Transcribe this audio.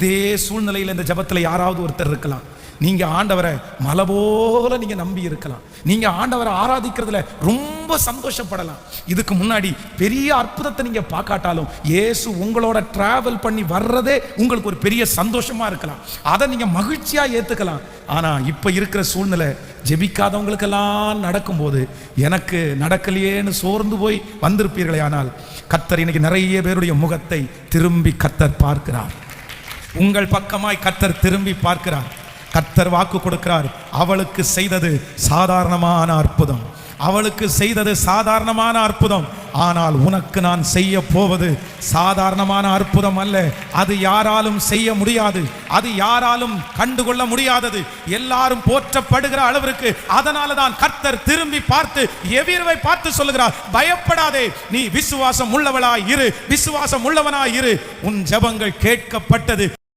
இதே சூழ்நிலையில் இந்த ஜபத்தில் யாராவது ஒருத்தர் இருக்கலாம். நீங்க ஆண்டவரை மலை போல நீங்க நம்பி இருக்கலாம். நீங்க ஆண்டவரை ஆராதிக்கிறதுல ரொம்ப சந்தோஷப்படலாம். இதுக்கு முன்னாடி பெரிய அற்புதத்தை நீங்க பார்க்காட்டாலும் இயேசு உங்களோட டிராவல் பண்ணி வர்றதே உங்களுக்கு ஒரு பெரிய சந்தோஷமா இருக்கலாம். அதை நீங்க மகிழ்ச்சியா ஏத்துக்கலாம். ஆனா இப்ப இருக்கிற சூழ்நிலை ஜெபிக்காதவங்களுக்கெல்லாம் நடக்கும்போது எனக்கு நடக்கலையேன்னு சோர்ந்து போய் வந்திருப்பீர்களே. ஆனால் கர்த்தர் இன்னைக்கு நிறைய பேருடைய முகத்தை திரும்பி கர்த்தர் பார்க்கிறார். உங்கள் பக்கமாய் கர்த்தர் திரும்பி பார்க்கிறார். கர்த்தர் வாக்கு கொடுக்கிறார். அவளுக்கு செய்தது சாதாரணமான அற்புதம், அவளுக்கு செய்தது சாதாரணமான அற்புதம். ஆனால் உனக்கு நான் செய்ய போவது சாதாரணமான அற்புதம் அல்ல. அது யாராலும் செய்ய முடியாது, அது யாராலும் கண்டுகொள்ள முடியாதது, எல்லாரும் போற்றப்படுகிற அளவிற்கு. அதனால தான் கர்த்தர் திரும்பி பார்த்து எவிர்வை பார்த்து சொல்லுகிறார், பயப்படாதே, நீ விசுவாசம் உள்ளவளாய் இரு, விசுவாசம் உள்ளவனாய் இரு. உன் ஜெபங்கள் கேட்கப்பட்டது.